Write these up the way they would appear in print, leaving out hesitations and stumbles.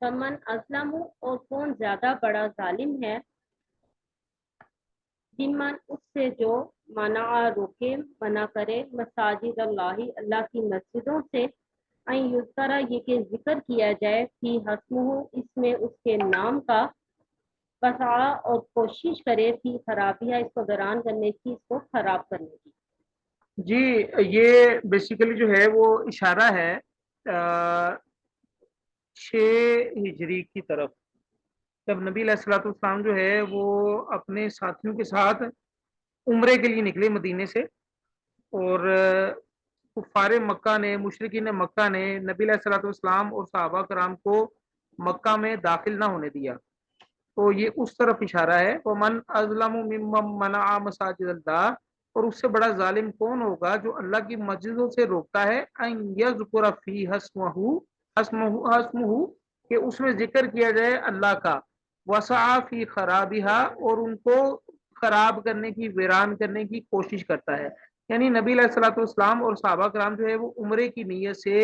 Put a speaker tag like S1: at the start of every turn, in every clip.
S1: فمن ازلم، اور کون زیادہ بڑا ظالم ہے، ممن اس سے جو منع روکے، منع کرے، مساجد اللہ اللہ کی مسجدوں سے، این یذکر یہ کہ ذکر کیا جائے، فی حسمہ اس میں اس کے نام کا، وسعی اور کوشش کرے، فی خرابیہ اس کو ویران کرنے کی، اس کو خراب کرنے کی۔
S2: جی یہ بیسیکلی جو ہے وہ اشارہ ہے 6 ہجری کی طرف، جب نبی علیہ الصلوۃ والسلام جو ہے وہ اپنے ساتھیوں کے ساتھ عمرے کے لیے نکلے مدینے سے، اور کفار مکہ نے، مشرکین مکہ نے نبی علیہ الصلوۃ والسلام اور صحابہ کرام کو مکہ میں داخل نہ ہونے دیا، تو یہ اس طرف اشارہ ہے۔ ومن اظلم ممن منع مساجد اللہ، اور اس سے بڑا ظالم کون ہوگا جو اللہ کی مسجدوں سے روکتا ہے، ان یذکر فی حسمہ کہ اس میں ذکر کیا جائے اللہ کا، وسعی فی خرابہا اور ان کو خراب کرنے کی، ویران کرنے کی کوشش کرتا ہے۔ یعنی نبی علیہ الصلوۃ والسلام اور صحابہ کرام جو ہے وہ عمرے کی نیت سے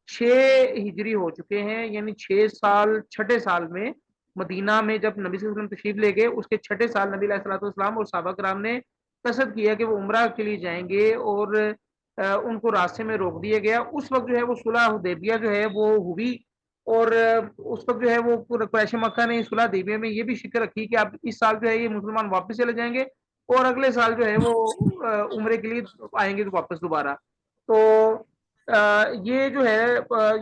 S2: 6 ہجری ہو چکے ہیں، یعنی 6 سال، چھٹے سال میں مدینہ میں جب نبی صلی اللہ علیہ وسلم تشریف لے گئے، اس کے چھٹے سال نبی علیہ الصلوۃ والسلام اور صحابہ کرام نے قصد کیا کہ وہ عمرہ کے لیے جائیں گے، اور ان کو راستے میں روک دیا گیا۔ اس وقت جو ہے وہ صلح حدیبیہ جو ہے وہ ہوئی، اور اس وقت جو ہے وہ قریش مکہ نے صلح حدیبیہ میں یہ بھی شکر رکھی کہ اب اس سال جو ہے یہ مسلمان واپس چلے جائیں گے، اور اگلے سال جو ہے وہ عمرے کے لیے آئیں گے واپس دوبارہ۔ تو یہ جو ہے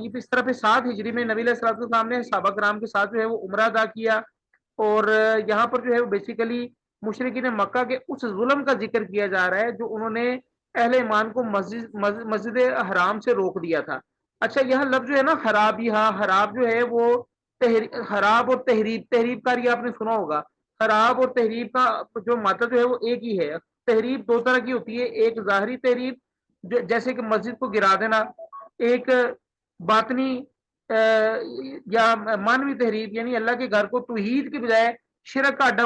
S2: یہ اس طرح 7 ہجری میں نبی علیہ الصلوۃ والسلام نے صحابہ کرام کے ساتھ جو ہے وہ عمرہ ادا کیا، اور یہاں پر جو ہے بیسیکلی مشرکین مکہ کے اس ظلم کا ذکر کیا جا رہا ہے جو انہوں نے اہل ایمان کو مسجد حرام سے روک دیا تھا۔ اچھا یہاں لفظ جو ہے نا خراب، یہاں خراب جو ہے وہ خراب اور تحریب کاری آپ نے سنا ہوگا۔ خراب اور تحریب کا جو مطلب جو ہے وہ ایک ہی ہے۔ تحریب 2 طرح کی ہوتی ہے، ایک ظاہری تحریب جیسے کہ مسجد کو گرا دینا، ایک باطنی یا مانوی تحریب، یعنی اللہ کے گھر کو توحید کے بجائے شرک کا اڈا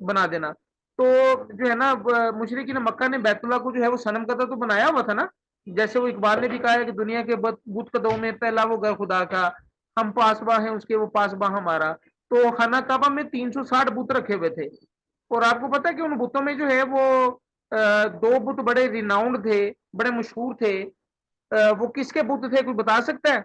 S2: بنا دینا۔ تو جو ہے نا مشرکین مکہ نے بیت اللہ کو جو ہے وہ صنم قدر تو بنایا ہوا تھا نا، جیسے وہ اقبال نے بھی کہا ہے کہ دنیا کے بت قدوں میں پہلا وہ گھر خدا کا، ہم پاسباں ہیں اس کے، وہ پاسباں ہمارا۔ تو خانہ کعبہ میں 360 بت رکھے ہوئے تھے، اور آپ کو پتا ہے کہ ان بتوں میں جو ہے وہ 2 بت بڑے ریناؤنڈ تھے، بڑے مشہور تھے۔ وہ کس کے بت تھے، کوئی بتا سکتا ہے؟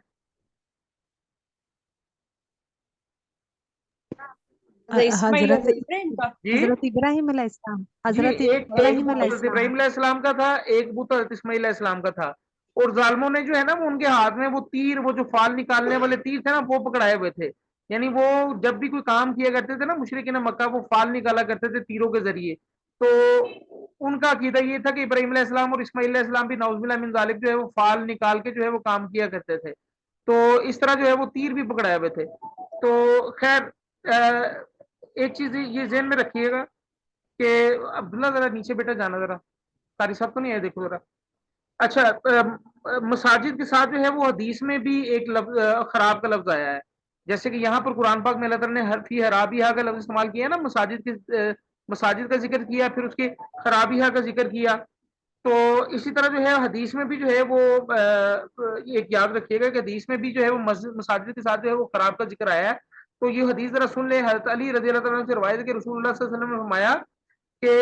S3: اسماعیل
S4: حضرت
S3: ابراہیم کا۔
S2: جی
S4: حضرت ابراہیم علیہ السلام،
S2: جی،
S4: حضرت
S2: ایک
S4: ابراہیم
S2: بت
S4: علیہ
S2: حضرت
S4: السلام۔
S2: ابراہیم علیہ السلام کا تھا، ایک بت حضرت اسماعیل علیہ السلام کا تھا، اور ظالموں نے جو ہے نا وہ ان کے ہاتھ میں وہ تیر، وہ جو فال نکالنے والے تیر تھے نا، وہ پکڑائے ہوئے تھے۔ یعنی وہ جب بھی کوئی کام کیا کرتے تھے نا مشرکین مکہ، وہ فال نکالا کرتے تھے تیروں کے ذریعے۔ تو ان کا عقیدہ یہ تھا کہ ابراہیم علیہ السلام اور اسماعیل علیہ السلام بھی نعوذ باللہ من ذالک جو ہے وہ فال نکال کے جو ہے وہ کام کیا کرتے تھے، تو اس طرح جو ہے وہ تیر بھی پکڑائے ہوئے تھے۔ تو خیر ایک چیز یہ ذہن میں رکھیے گا کہ عبداللہ ذرا نیچے بیٹا جانا، ذرا قاری صاحب تو نہیں ہے، دیکھو ذرا۔ اچھا مساجد کے ساتھ جو ہے وہ حدیث میں بھی ایک لفظ خراب کا لفظ آیا ہے، جیسے کہ یہاں پر قرآن پاک میں اللہ تعالیٰ نے فی خرابیہ کا لفظ استعمال کیا ہے نا، مساجد کا ذکر کیا، پھر اس کے خرابیہ کا ذکر کیا۔ تو اسی طرح جو ہے حدیث میں بھی جو ہے وہ ایک یاد رکھیے گا کہ حدیث میں بھی جو ہے وہ مساجد کے ساتھ جو ہے وہ خراب کا ذکر آیا ہے۔ تو یہ حدیث ذرا سن لیں، حضرت علی رضی اللہ تعالیٰ سے روایت ہے کہ رسول اللہ صلی اللہ علیہ وسلم نے فرمایا کہ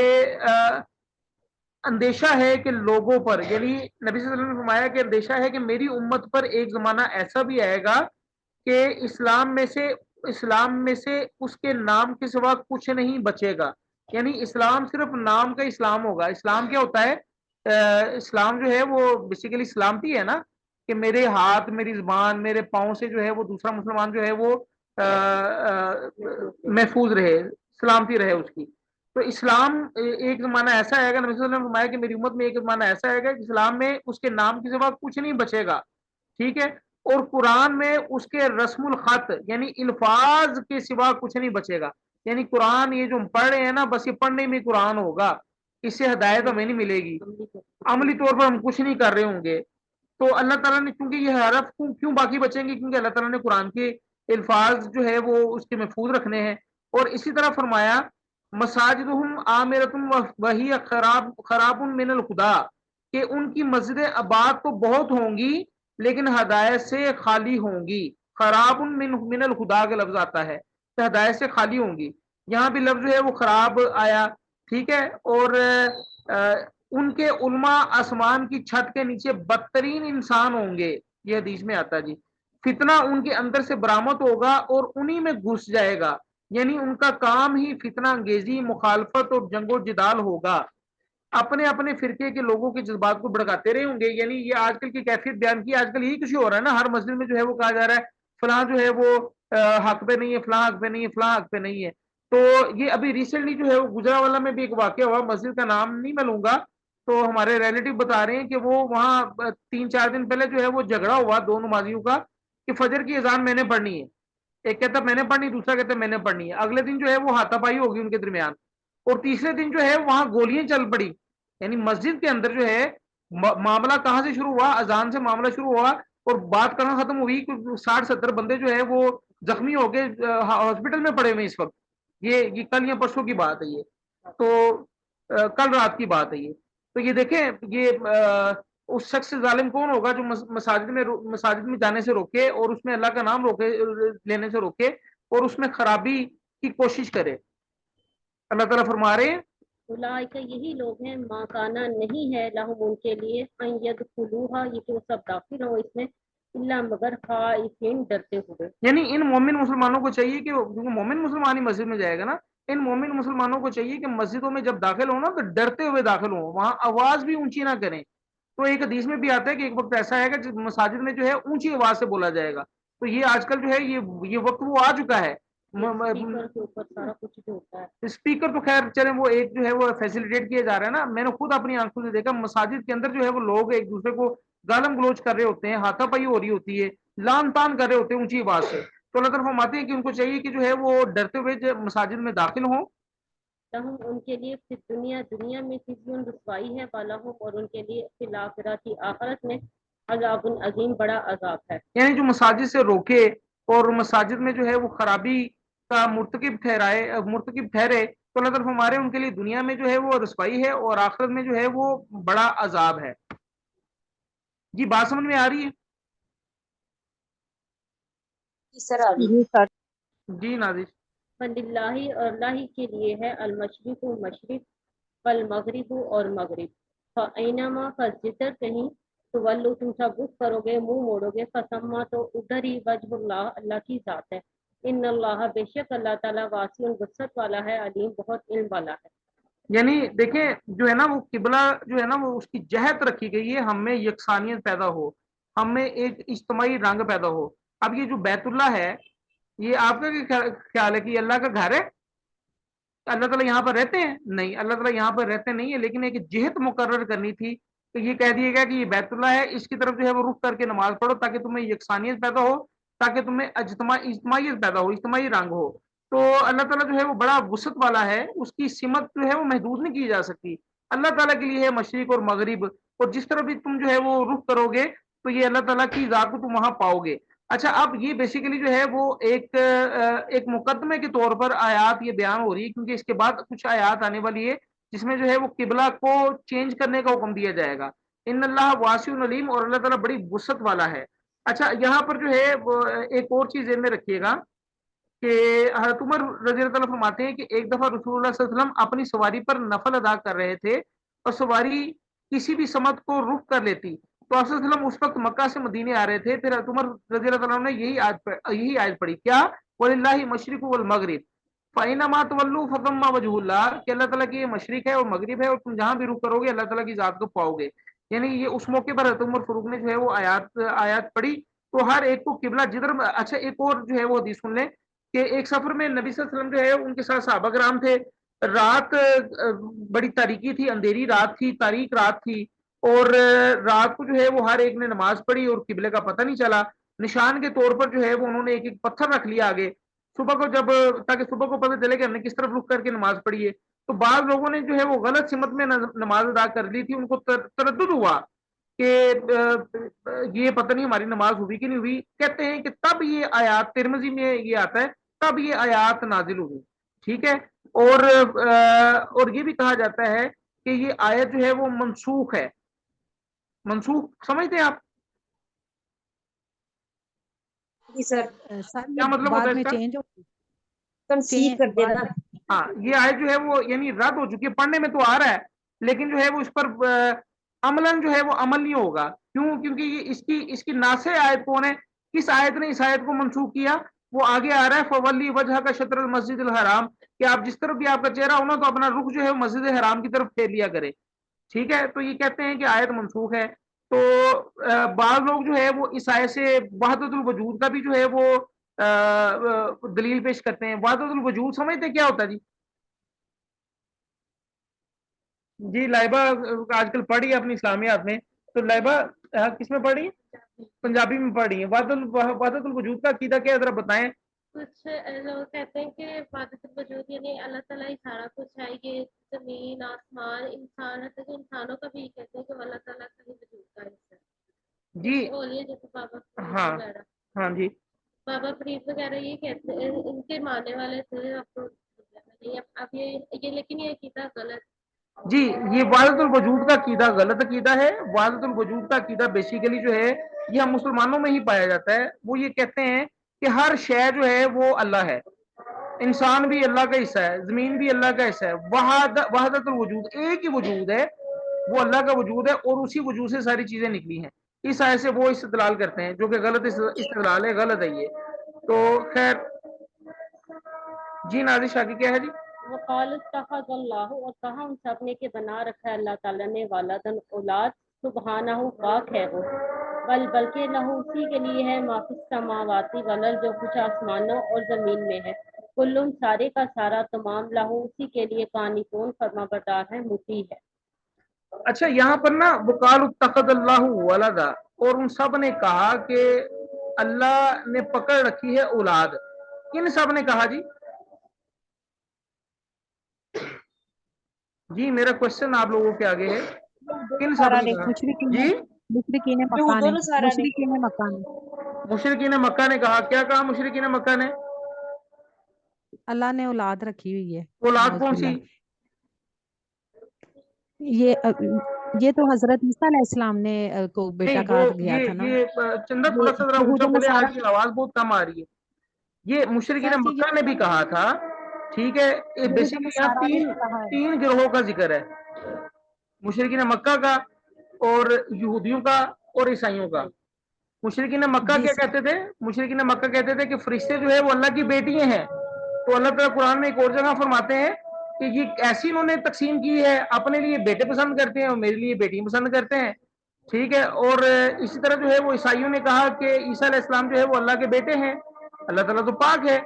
S2: اندیشہ ہے کہ لوگوں پر، یعنی نبی صلی اللہ علیہ وسلم نے فرمایا کہ اندیشہ ہے کہ میری امت پر ایک زمانہ ایسا بھی آئے گا کہ اسلام میں سے اس کے نام کے سوا کچھ نہیں بچے گا۔ یعنی اسلام صرف نام کا اسلام ہوگا۔ اسلام کیا ہوتا ہے؟ اسلام جو ہے وہ بیسیکلی سلامتی ہے نا، کہ میرے ہاتھ، میری زبان، میرے پاؤں سے جو ہے وہ دوسرا مسلمان جو ہے وہ محفوظ رہے، سلامتی رہے اس کی۔ تو اسلام ایک زمانہ ایسا آئے گا، نبی صلی اللہ علیہ وسلم نے فرمایا کہ میری امت میں ایک زمانہ ایسا آئے گا کہ اسلام میں اس کے نام کے سوا کچھ نہیں بچے گا، ٹھیک ہے، اور قرآن میں اس کے رسم الخط یعنی الفاظ کے سوا کچھ نہیں بچے گا۔ یعنی قرآن یہ جو ہم پڑھ رہے ہیں نا، بس یہ پڑھنے میں قرآن ہوگا، اس سے ہدایت ہمیں نہیں ملے گی، عملی طور پر ہم کچھ نہیں کر رہے ہوں گے۔ تو اللہ تعالیٰ نے چونکہ یہ حرف کیوں باقی بچیں گے، کیونکہ اللہ تعالیٰ نے قرآن کے الفاظ جو ہے وہ اس کے محفوظ رکھنے ہیں۔ اور اسی طرح فرمایا مساجدہم عامرۃ وہی خراب من الخدا، کہ ان کی مسجدیں آباد تو بہت ہوں گی لیکن ہدایت سے خالی ہوں گی۔ خراب من الخدا کا لفظ آتا ہے تو ہدایت سے خالی ہوں گی، یہاں بھی لفظ جو ہے وہ خراب آیا، ٹھیک ہے. اور ان کے علماء آسمان کی چھت کے نیچے بدترین انسان ہوں گے، یہ حدیث میں آتا جی. فتنہ ان کے اندر سے برآمد ہوگا اور انہی میں گھس جائے گا، یعنی ان کا کام ہی فتنہ انگیزی، مخالفت اور جنگ و جدال ہوگا. اپنے اپنے فرقے کے لوگوں کے جذبات کو بھڑکاتے رہے ہوں گے. یعنی یہ آج کل کی کیفیت بیان کی، آج کل یہی کچھ ہو رہا ہے نا، ہر مسجد میں جو ہے وہ کہا جا رہا ہے فلاں جو ہے وہ حق پہ نہیں ہے، فلاں حق پہ نہیں ہے، فلاں حق پہ نہیں ہے. تو یہ ابھی ریسنٹلی جو ہے وہ گجرانوالہ میں بھی ایک واقعہ ہوا، مسجد کا نام نہیں میں لوں گا، تو ہمارے ریلیٹو بتا رہے ہیں کہ وہ وہاں 3-4 دن پہلے جو ہے وہ جھگڑا ہوا دو نمازیوں کا کہ فجر کی اذان میں نے پڑھنی ہے، ایک کہتا میں نے پڑھنی، دوسرا کہتا میں نے پڑھنی ہے. اگلے دن جو ہے وہ ہاتھا پائی ہوگی ان کے درمیان، اور تیسرے دن جو ہے وہاں گولیاں چل پڑی. یعنی مسجد کے اندر جو ہے معاملہ کہاں سے شروع ہوا، اذان سے معاملہ شروع ہوا، اور بات کہاں ختم ہوئی کہ 60-70 بندے جو ہے وہ زخمی ہو کے ہاسپٹل میں پڑے ہوئے اس وقت. یہ کل یا پرسوں کی بات ہے، یہ تو کل رات کی بات ہے یہ. تو یہ دیکھیں یہ اس شخص سے ظالم کون ہوگا جو مساجد میں جانے سے روکے اور اس میں اللہ کا نام روکے لینے سے روکے اور اس میں خرابی کی کوشش کرے. اللہ تعالیٰ فرما رہے ہیں
S1: اولئک یہی لوگ ہیں، ما کانا نہیں ہے لہم ان کے لیے، ان یدخلوہا یہ کہ وہ سب داخل ہوں اس میں، الا مگر خائفین ڈرتے ہوئے.
S2: یعنی ان مومن مسلمانوں کو چاہیے کہ مومن مسلمان ہی مسجد میں جائے گا نا، ان مومن مسلمانوں کو چاہیے کہ مسجدوں میں جب داخل ہو نا تو ڈرتے ہوئے داخل ہوں، وہاں آواز بھی اونچی نہ کریں. تو ایک حدیث میں بھی آتا ہے کہ ایک وقت ایسا ہے کہ مساجد میں جو ہے اونچی آواز سے بولا جائے گا. تو یہ آج کل جو ہے یہ وقت وہ آ چکا ہے.
S1: اسپیکر کے اوپر سارا کچھ جو ہوتا ہے،
S2: اسپیکر تو خیر چلیں وہ ایک جو ہے وہ فیسیلیٹیٹ کیا جا رہا ہے نا. میں نے خود اپنی آنکھوں سے دیکھا مساجد کے اندر جو ہے وہ لوگ ایک دوسرے کو گالم گلوچ کر رہے ہوتے ہیں، ہاتھا پائی ہو رہی ہوتی ہے، لان تان کر رہے ہوتے ہیں اونچی آواز سے. تو اللہ تعالیٰ فرماتے ہیں کہ ان کو چاہیے کہ جو ہے وہ ڈرتے ہوئے مساجد میں داخل ہوں.
S1: لہم ان کے لیے پھر دنیا میں خزیون رسوائی ہے، ولہم اور ان کے لیے فی الآخرۃ آخرت میں عذاب عظیم بڑا عذاب ہے.
S2: یعنی جو مساجد سے روکے اور مساجد میں جو ہے وہ خرابی کا مرتکب ٹھہرے تو اللہ تعالیٰ ہمارے ان کے لیے دنیا میں جو ہے وہ رسوائی ہے اور آخرت میں جو ہے وہ بڑا عذاب ہے. جی بات سمجھ میں آ رہی ہے؟
S3: جی سر.
S2: جی نازش.
S1: فللہ اور اللہ ہی کے لیے ہے المشرق مشرق، والمغرب اور مغرب، فاینما جدھر کہیں تو ولو تم سب رخ کرو گے، منہ موڑو گے، فسما تو ادھر ہی وجہ اللہ اللہ کی ذات ہے. ان اللہ بے شک اللہ تعالیٰ واسع وسعت والا ہے، علیم بہت علم والا ہے.
S2: یعنی دیکھیں جو ہے نا وہ قبلہ جو ہے نا وہ اس کی جہت رکھی گئی ہے، ہم میں یکسانیت پیدا ہو، ہم میں ایک اجتماعی رنگ پیدا ہو. اب یہ جو بیت اللہ ہے یہ آپ کا کیا خیال ہے کہ یہ اللہ کا گھر ہے؟ اللہ تعالیٰ یہاں پر رہتے ہیں؟ نہیں، اللہ تعالیٰ یہاں پر رہتے نہیں ہے، لیکن ایک جہت مقرر کرنی تھی تو یہ کہہ دیا گیا کہ یہ بیت اللہ ہے، اس کی طرف جو ہے وہ رخ کر کے نماز پڑھو تاکہ تمہیں یکسانیت پیدا ہو، تاکہ تمہیں اجتماعیت پیدا ہو، اجتماعی رنگ ہو. تو اللہ تعالیٰ جو ہے وہ بڑا وسعت والا ہے، اس کی سمت جو ہے وہ محدود نہیں کی جا سکتی. اللہ تعالیٰ کے لیے ہے مشرق اور مغرب، اور جس طرح بھی تم جو ہے وہ رخ کرو گے تو یہ اللہ تعالیٰ کی ذات کو تم وہاں پاؤ گے. اچھا اب یہ بیسیکلی جو ہے وہ ایک مقدمے کے طور پر آیات یہ بیان ہو رہی ہے، کیونکہ اس کے بعد کچھ آیات آنے والی ہے جس میں جو ہے وہ قبلہ کو چینج کرنے کا حکم دیا جائے گا. ان اللہ واسع علیم، اور اللہ تعالیٰ بڑی وسعت والا ہے. اچھا یہاں پر جو ہے ایک اور چیز ذہن میں رکھیے گا کہ حضرت عمر رضی اللہ عنہ فرماتے ہیں کہ ایک دفعہ رسول اللہ صلی اللہ علیہ وسلم اپنی سواری پر نفل ادا کر رہے تھے اور سواری کسی بھی سمت کو رخ کر لیتی تو آپ صلی اللہ علیہ وسلم اس وقت مکہ سے مدینے آ رہے تھے. پھر حضرت عمر رضی اللہ عنہ نے یہی آیت پڑھی، کیا وَلِلَّهِ الْمَشْرِقُ وَالْمَغْرِبُ فَأَيْنَمَا تُوَلُّوا فَثَمَّ وَجْهُ اللَّهِ کہ اللہ تعالیٰ کی یہ مشرق ہے اور مغرب ہے اور تم جہاں بھی رخ کرو گے اللہ تعالیٰ کی ذات کو پاؤ گے. یعنی یہ اس موقع پر حضرت عمر فاروق نے جو ہے وہ آیات پڑھی تو ہر ایک کو قبلہ جدھر. اچھا ایک اور جو ہے وہ حدیث سن لیں کہ ایک سفر میں نبی صلی اللہ علیہ وسلم جو ہے ان کے ساتھ صحابہ کرام تھے، رات بڑی تاریکی تھی، اندھیری رات تھی، تاریک رات تھی، اور رات کو جو ہے وہ ہر ایک نے نماز پڑھی اور قبلے کا پتہ نہیں چلا. نشان کے طور پر جو ہے وہ انہوں نے ایک ایک پتھر رکھ لیا آگے صبح کو، تاکہ صبح کو پتہ چلے کہ ہم نے کس طرف رخ کر کے نماز پڑھی ہے. تو بعض لوگوں نے جو ہے وہ غلط سمت میں نماز ادا کر لی تھی، ان کو تردد ہوا کہ یہ پتہ نہیں ہماری نماز ہوئی کہ نہیں ہوئی. کہتے ہیں کہ تب یہ آیات ترمذی میں یہ آتا ہے تب یہ آیات نازل ہوئی، ٹھیک ہے. اور یہ بھی کہا جاتا ہے کہ یہ آیت جو ہے وہ منسوخ ہے. منسوخ سمجھتے ہیں آپ؟
S3: جی سر
S4: سر
S2: کیا
S4: یہ
S2: مطلب ہوتا
S4: بعد
S2: ہے
S4: میں
S2: اس کا؟
S4: چینج ہو
S3: کنسیو کر دینا.
S2: ہاں یہ آیت جو ہے وہ یعنی رد ہو چکی ہے، پڑھنے میں تو آ رہا ہے لیکن جو ہے وہ اس پر عملاً جو ہے وہ عمل نہیں ہوگا. کیوں؟ کیونکہ یہ اس کی ناسخ آیت کون ہے؟ کس آیت نے اس آیت کو منسوخ کیا؟ وہ آگے آ رہا ہے فولی وجہ کا شطر المسجد الحرام، کہ آپ جس طرف بھی آپ کا چہرہ ہونا تو اپنا رخ جو ہے مسجد حرام کی طرف پھیر لیا کرے. ٹھیک ہے، تو یہ کہتے ہیں کہ آیت منسوخ ہے. تو بعض لوگ جو ہے وہ اس آیت سے وحدت الوجود کا بھی جو ہے وہ دلیل پیش کرتے ہیں. وحدت الوجود سمجھتے کیا ہوتا ہے؟ جی لائبہ آج کل پڑھی ہے اپنی اسلامیات میں، تو لائبہ کس میں پڑھی ہے؟ پنجابی میں پڑھی ہے. وحدت الوجود کا عقیدہ کیا ہے ذرا بتائیں.
S1: کچھ لوگ کہتے ہیں کہ وحدت الوجود یعنی اللہ تعالیٰ ہی سارا کچھ ہے، یہ زمین آسمان انسان ہے، تو انسانوں کا بھی کہتے ہیں کہ اللہ تعالیٰ کا ہی وجود کا حصہ ہے.
S2: جی
S1: اولیاء جیسے بابا فرید
S2: ہاں
S1: وغیرہ،
S2: ہاں جی
S1: بابا فرید وغیرہ یہ کہتے ہیں، ان کے ماننے والے تھے. اب یہ لیکن یہ عقیدہ غلط.
S2: جی یہ وحدت الوجود کا عقیدہ غلط عقیدہ ہے. وحدت الوجود کا عقیدہ بیسیکلی جو ہے یہ ہم مسلمانوں میں ہی پایا جاتا ہے. وہ یہ کہتے ہیں کہ ہر شے جو ہے وہ اللہ ہے، انسان بھی اللہ کا حصہ ہے، زمین بھی اللہ کا حصہ ہے. وحدت الوجود ایک ہی وجود ہے، وہ اللہ کا وجود ہے اور اسی وجود سے ساری چیزیں نکلی ہیں. اس آیت سے وہ استدلال کرتے ہیں جو کہ غلط استدلال ہے، غلط ہے یہ. تو خیر جی نازش شاکی کیا ہے جی؟
S1: وقال اتخذ اللہ، اور کہا ان سب نے کہ بنا رکھا ہے اللہ تعالیٰ نے ولدن اولاد، سبحانہ پاک ہے وہ، بلکہ لہو اسی کے لیے ہے ما فی السماواتی والارض جو کچھ آسمانوں اور زمین میں ہے، کلن سارے کا سارا تمام لہو اسی کے لیے قانتون فرما بردار ہے، مطیع ہے.
S2: اچھا یہاں پر نا وقال اتخذ اللہ ولدا، اور ان سب نے کہا کہ اللہ نے پکڑ رکھی ہے اولاد. کن سب نے کہا جی؟ جی میرا کوشچن آپ لوگوں کے آگے ہے، کن سب نے کہا؟ جی
S4: مشرکین مکہ
S3: یہود و
S4: نے،
S3: نصارا نے.
S4: مشرکین مکہ نے
S2: مشرکین مکہ نے کہا. کیا کہا مشرکین مکہ نے؟
S4: اللہ نے اولاد رکھی ہوئی ہے.
S2: اولاد
S4: نعوذ
S2: کون سی؟
S4: باللہ. یہ تو حضرت عیسیٰ علیہ السلام نے کو بیٹا
S2: نہیں
S4: کہا
S2: وہ
S4: گیا تھا نا.
S2: یہ چندہ تھوڑا سا ذرا
S4: یہود
S2: اونچا
S4: و
S2: بولے،
S4: نصارہ
S2: آپ کی آواز بہت کم آ رہی ہے. یہ مشرکین
S4: سر جی
S2: مکہ نے بھی کہا تھا. ٹھیک ہے،
S4: یہود و
S2: بیسیکلی یہاں
S4: نصارہ نے بھی کہا ہے.
S2: تین گروہوں کا ذکر ہے، مشرکین مکہ کا اور یہودیوں کا اور عیسائیوں کا. مشرکین مکہ
S4: جی
S2: کیا
S4: سر.
S2: کہتے تھے؟ مشرکین مکہ کہتے تھے کہ فرشتے جو ہے وہ اللہ کی بیٹیاں ہیں. تو اللہ تعالیٰ قرآن میں ایک اور جگہ فرماتے ہیں کہ یہ ایسی انہوں نے تقسیم کی ہے، اپنے لیے بیٹے پسند کرتے ہیں اور میرے لیے بیٹی پسند کرتے ہیں. ٹھیک ہے، اور اسی طرح جو ہے وہ عیسائیوں نے کہا کہ عیسیٰ علیہ السلام جو ہے وہ اللہ کے بیٹے ہیں، اللہ تعالیٰ تو پاک ہے.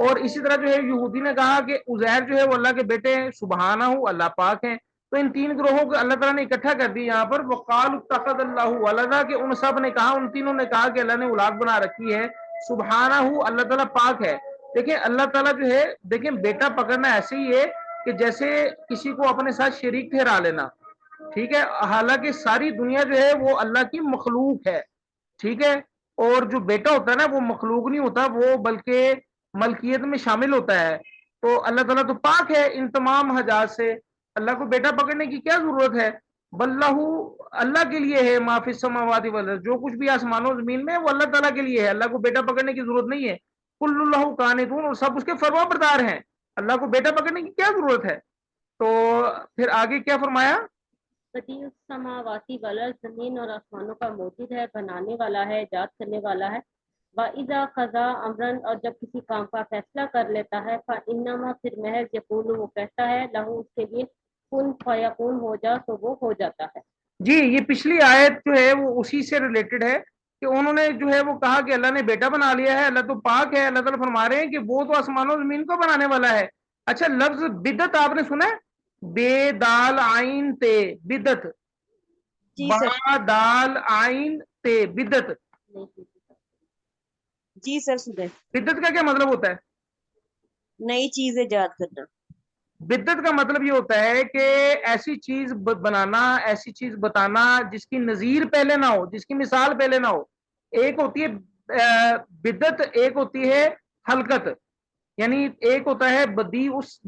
S2: اور اسی طرح جو ہے یہودی نے کہا کہ عزیر جو ہے وہ اللہ کے بیٹے ہیں، سبحانہ اللہ پاک ہیں. تو ان تین گروہوں کو اللہ تعالیٰ نے اکٹھا کر دی یہاں پر. وقال اتخذ اللہ ولدا، کہ ان سب نے کہا، ان تینوں نے کہا کہ اللہ نے اولاد بنا رکھی ہے، سبحانہ اللہ تعالیٰ پاک ہے. دیکھیں اللہ تعالیٰ جو ہے، دیکھیں بیٹا پکڑنا ایسے ہی ہے کہ جیسے کسی کو اپنے ساتھ شریک ٹھہرا لینا. ٹھیک ہے، حالانکہ ساری دنیا جو ہے وہ اللہ کی مخلوق ہے. ٹھیک ہے، اور جو بیٹا ہوتا ہے نا وہ مخلوق نہیں ہوتا، وہ بلکہ ملکیت میں شامل ہوتا ہے. تو اللہ تعالیٰ تو پاک ہے ان تمام حاجات سے، اللہ کو بیٹا پکڑنے کی کیا ضرورت ہے؟ بلہ اللہ کے لیے ہے ما فی السماوات والارض، جو کچھ بھی آسمانوں و زمین میں ہے وہ اللہ تعالیٰ کے لیے ہے، اللہ کو بیٹا پکڑنے کی ضرورت نہیں ہے. کل اللہ قانتون، اور سب اس کے فرما بردار ہیں، اللہ کو بیٹا پکڑنے کی کیا ضرورت ہے؟ تو پھر آگے کیا فرمایا؟
S1: بدیع السماواتی والارض، زمین اور آسمانوں کا موجود ہے، بنانے والا ہے، ایجاد کرنے والا ہے. وَإِذَا قَضَىٰ أَمْرًا، اور جب کسی کام کا فیصلہ کر لیتا ہے، فَإِنَّمَا، پھر محض یقول وہ کہتا ہے، لہو اس کے لیے، کن فیکون ہو جا تو وہ ہو جاتا ہے.
S2: جی یہ پچھلی آیت جو ہے وہ اسی سے ریلیٹڈ ہے کہ انہوں نے جو ہے وہ کہا کہ اللہ نے بیٹا بنا لیا ہے، اللہ تو پاک ہے. اللہ تعالیٰ فرما رہے ہیں کہ وہ تو آسمان و زمین کو بنانے والا ہے. اچھا لفظ بدت آپ نے سنا ہے؟ بے دال آئین تے بدت،
S3: جی سر.
S2: با دال آئین تے بدت.
S3: جی سر سنیں.
S2: بدت کا کیا مطلب ہوتا ہے؟
S3: نئی چیز ایجاد کرنا.
S2: بدت کا مطلب یہ ہوتا ہے کہ ایسی چیز بنانا، ایسی چیز بتانا جس کی نظیر پہلے نہ ہو، جس کی مثال پہلے نہ ہو. ایک ہوتی ہے بدت، ایک ہوتی ہے حلقت. یعنی ایک ہوتا ہے بدی اس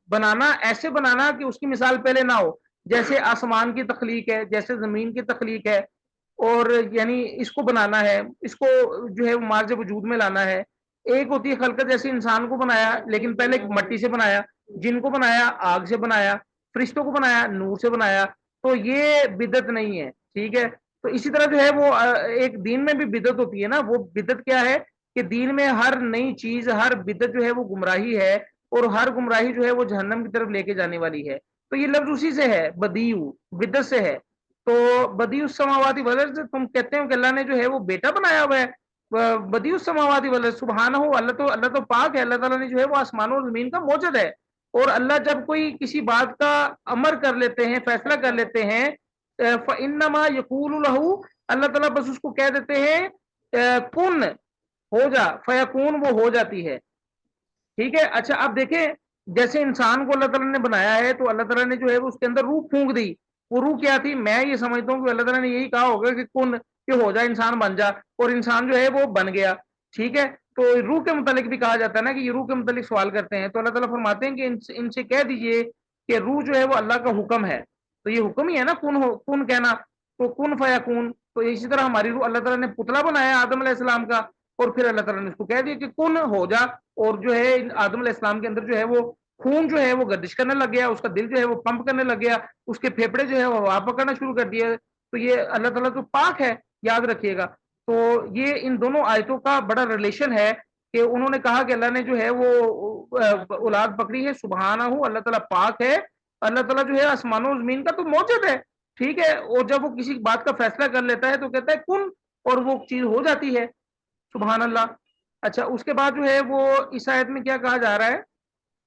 S2: بنانا، ایسے بنانا کہ اس کی مثال پہلے نہ ہو، جیسے آسمان کی تخلیق ہے، جیسے زمین کی تخلیق ہے. اور یعنی اس کو بنانا ہے، اس کو جو ہے وہ مارج وجود میں لانا ہے۔ ایک ہوتی ہے خلقت، جیسے انسان کو بنایا لیکن پہلے مٹی سے بنایا، جن کو بنایا آگ سے بنایا، فرشتوں کو بنایا نور سے بنایا، تو یہ بدعت نہیں ہے، ٹھیک ہے۔ تو اسی طرح جو ہے وہ ایک دین میں بھی بدعت ہوتی ہے نا، وہ بدعت کیا ہے کہ دین میں ہر نئی چیز، ہر بدعت جو ہے وہ گمراہی ہے، اور ہر گمراہی جو ہے وہ جہنم کی طرف لے کے جانے والی ہے۔ تو یہ لفظ اسی سے ہے، بدیو، بدعت سے ہے۔ تو بدیع السماوات والارض، تم کہتے ہو کہ اللہ نے جو ہے وہ بیٹا بنایا ہوا ہے، بدیع السماوات والارض، سبحانہ، اللہ تو پاک ہے، اللہ تعالیٰ نے جو ہے وہ آسمانوں اور زمین کا موجد ہے۔ اور اللہ جب کوئی کسی بات کا امر کر لیتے ہیں، فیصلہ کر لیتے ہیں، فَإِنَّمَا يَقُولُ لَهُ، اللہ تعالیٰ بس اس کو کہہ دیتے ہیں کن، ہو جا، فیکون، وہ ہو جاتی ہے، ٹھیک ہے۔ اچھا اب دیکھیں، جیسے انسان کو اللہ تعالیٰ نے بنایا ہے تو اللہ تعالیٰ نے جو ہے وہ اس کے اندر روح پھونک دی۔ وہ روح کیا تھی؟ میں یہ سمجھتا ہوں کہ اللہ تعالیٰ نے یہی کہا ہوگا کہ کن، کہ ہو جا، انسان بن جا، اور انسان جو ہے وہ بن گیا، ٹھیک ہے۔ تو روح کے متعلق بھی کہا جاتا ہے نا کہ یہ روح کے متعلق سوال کرتے ہیں، تو اللہ تعالیٰ فرماتے ہیں کہ ان سے کہہ دیجئے کہ روح جو ہے وہ اللہ کا حکم ہے، تو یہ حکم ہی ہے نا، کن کہنا، تو کن فیکون۔ تو اسی طرح ہماری روح، اللہ تعالیٰ نے پتلا بنایا آدم علیہ السلام کا، اور پھر اللہ تعالیٰ نے اس کو کہہ دیا کہ کن، ہو جا، اور جو ہے آدم علیہ السلام کے اندر جو ہے وہ خون جو ہے وہ گردش کرنے لگ گیا، اس کا دل جو ہے وہ پمپ کرنے لگ گیا، اس کے پھیپڑے جو ہے وہ ہوا پکڑنا شروع کر دیا۔ تو یہ اللہ تعالیٰ تو پاک ہے، یاد رکھیے گا۔ تو یہ ان دونوں آیتوں کا بڑا ریلیشن ہے کہ انہوں نے کہا کہ اللہ نے جو ہے وہ اولاد پکڑی ہے، سبحانہ ہو، اللہ تعالیٰ پاک ہے، اللہ تعالیٰ جو ہے آسمانوں و زمین کا تو موجد ہے، ٹھیک ہے۔ اور جب وہ کسی بات کا فیصلہ کر لیتا ہے تو کہتا ہے کن، اور وہ چیز ہو جاتی ہے، سبحان اللہ۔ اچھا اس کے بعد جو ہے وہ اس آیت میں کیا کہا جا رہا ہے،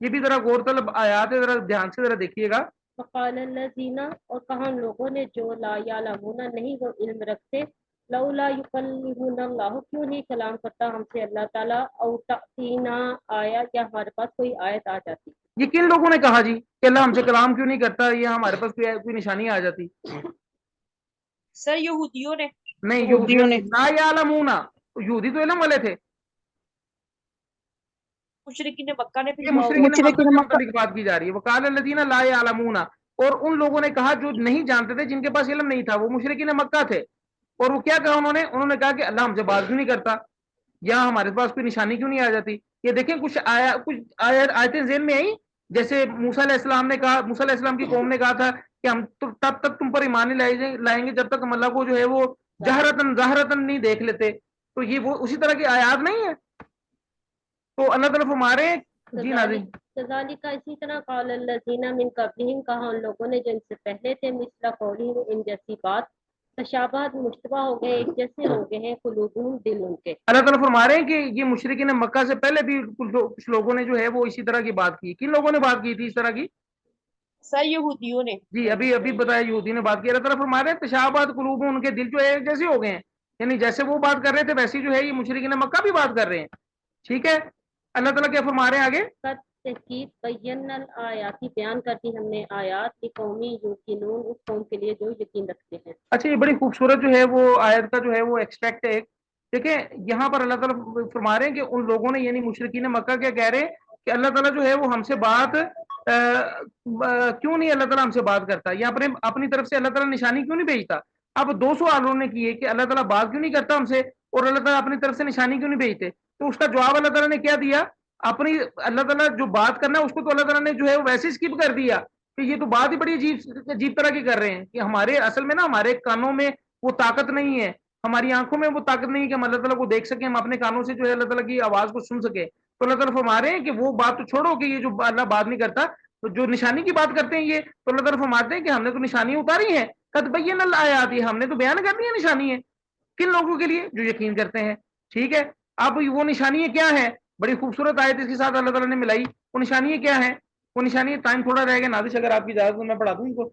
S2: یہ بھی ذرا غور طلب آیات ہے، ذرا دھیان سے ذرا دیکھیے گا۔
S1: وقال الذین، اور کہا ان لوگوں نے جو لا یعلمون، نہیں وہ علم رکھتے، لولا یکلمنا اللہ، کیوں نہیں کلام کرتا ہم سے اللہ تعالیٰ، او تأتینا آیت، یا ہمارے پاس کوئی آیت آ جاتی۔
S2: یہ کن لوگوں نے کہا جی کہ اللہ ہم سے کلام کیوں نہیں کرتا، یہ ہمارے پاس کوئی نشانی آ جاتی؟
S3: سر یہودیوں نے،
S2: نہیں،
S3: یہودیوں نے،
S2: لا یعلمون، یہودی تو علم والے تھے،
S3: مشرکین مکہ نے
S2: یہ
S3: پھر
S2: مشرکین مکہ
S4: مشرکین
S2: کے
S4: مکہ،
S2: متعلق بات کی جا رہی ہے۔ وقال الذین لا یعلمون، اور ان لوگوں نے کہا جو نہیں جانتے تھے، جن کے پاس علم نہیں تھا، وہ مشرکین مکہ تھے، اور وہ کیا کہا انہوں نے کہا کہ اللہ ہم سے بات کیوں نہیں کرتا، یا ہمارے پاس کوئی نشانی کیوں نہیں آ جاتی۔ یہ دیکھیں کچھ آیتیں ذہن میں آئیں، جیسے موسیٰ علیہ السلام نے کہا، موسیٰ علیہ السلام کی قوم نے کہا تھا کہ ہم تب تک تم پر ایمان نہیں لائیں گے جب تک ہم اللہ کو جو ہے وہ ظاہرتاً نہیں دیکھ لیتے۔ تو یہ وہ اسی طرح کی آیات نہیں ہے۔ تو اللہ تعالیٰ فرما رہے ہیں، جی ناظرین،
S1: کذالک، اسی طرح قال الذین من قبلہم، کہا ان لوگوں نے جو ان سے پہلے تھے، مثل قولہم، ان جیسی بات، تشابہت، مشتبہ ہو گئے، ایک جیسے ہو گئے ہیں، قلوبہم، دل ان کے۔
S2: اللہ تعالیٰ فرما رہے ہیں کہ یہ مشرکین مکہ سے پہلے بھی کچھ لوگوں نے جو ہے وہ اسی طرح کی بات کی۔ کن لوگوں نے بات کی تھی اس طرح کی؟
S3: سر یہودیوں نے،
S2: جی ابھی بتایا، یہودی نے بات کی۔ اللہ تعالیٰ فرما رہے ہیں تشابہت قلوب، ان کے دل جو ہے جیسے ہو گئے ہیں، یعنی جیسے وہ بات کر رہے تھے ویسے جو ہے یہ مشرکین مکہ بھی بات کر رہے ہیں، ٹھیک ہے۔ اللہ تعالیٰ کیا فرما رہے ہیں آگے؟
S1: قد تحقیق بینا الآیات، بیان کرتی ہم نے آیات، لقومی یوقنون، اس قوم کے لیے جو یقین رکھتے ہیں۔
S2: اچھا یہ بڑی خوبصورت جو ہے وہ آیت کا جو ہے وہ ایکسٹریکٹ ہے۔ دیکھیں یہاں پر اللہ تعالیٰ فرما رہے ہیں کہ ان لوگوں نے، یعنی مشرکین مکہ کیا کہہ رہے ہیں کہ اللہ تعالیٰ جو ہے وہ ہم سے بات کیوں نہیں اللہ تعالیٰ ہم سے بات کرتا، یا اپنی طرف سے اللہ تعالیٰ نشانی کیوں نہیں بھیجتا۔ اب دو سوال انہوں نے کیے کہ اللہ تعالیٰ بات کیوں نہیں کرتا ہم سے، اور اللہ تعالیٰ اپنی طرف سے نشانی کیوں نہیں بھیجتے۔ تو اس کا جواب اللہ تعالیٰ نے کیا دیا، اپنی اللہ تعالیٰ جو بات کرنا ہے اس کو تو اللہ تعالیٰ نے جو ہے ویسے اسکپ کر دیا، کہ یہ تو بات ہی بڑی عجیب طرح کی کر رہے ہیں کہ ہمارے اصل میں نا ہمارے کانوں میں وہ طاقت نہیں ہے، ہماری آنکھوں میں وہ طاقت نہیں ہے کہ ہم اللہ تعالیٰ کو دیکھ سکیں، ہم اپنے کانوں سے جو ہے اللہ تعالیٰ کی آواز کو سن سکے۔ تو اللہ تعالیٰ فرما رہے ہیں کہ وہ بات تو چھوڑو کہ یہ جو اللہ بات نہیں کرتا، تو جو نشانی کی بات کرتے ہیں یہ، تو اللہ تعالیٰ فرماتے ہیں کہ ہم نے تو نشانی اتاری ہیں، قد بینا الآیات، ہم نے تو بیان کر دی ہے نشانی ہے، کن لوگوں کے لیے؟ جو یقین کرتے ہیں، ٹھیک ہے۔ اب وہ نشانی کیا ہے؟ بڑی خوبصورت آیت اس کے ساتھ اللہ تعالیٰ نے ملائی۔ وہ نشانی کیا ہے؟ وہ نشانی، ٹائم تھوڑا رہ گیا نازش، اگر آپ کی اجازت تو میں پڑھا دوں ان کو۔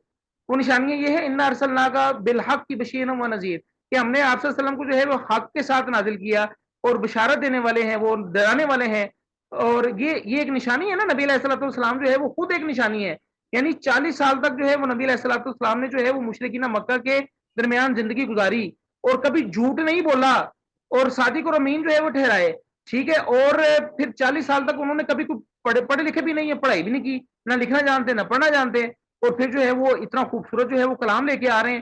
S2: وہ نشانی یہ ہے، انا ارسلناک بالحق بشیرا و نذیر، کہ ہم نے آپ صلی اللہ علیہ وسلم کو جو ہے وہ حق کے ساتھ نازل کیا، اور بشارت دینے والے ہیں، وہ ڈرانے والے ہیں۔ اور یہ ایک نشانی ہے نا، نبی علیہ الصلوۃ والسلام جو ہے وہ خود ایک نشانی ہے، یعنی 40 سال تک جو ہے وہ نبی علیہ الصلوۃ والسلام نے جو ہے وہ مشرکین مکہ کے درمیان زندگی گزاری، اور کبھی جھوٹ نہیں بولا، اور صادق اور امین جو ہے وہ ٹھہرائے، ٹھیک ہے۔ اور پھر 40 سال تک انہوں نے کبھی کوئی پڑھے لکھے بھی نہیں ہے، پڑھائی بھی نہیں کی، نہ لکھنا جانتے نہ پڑھنا جانتے، اور پھر جو ہے وہ اتنا خوبصورت جو ہے وہ کلام لے کے آ رہے ہیں۔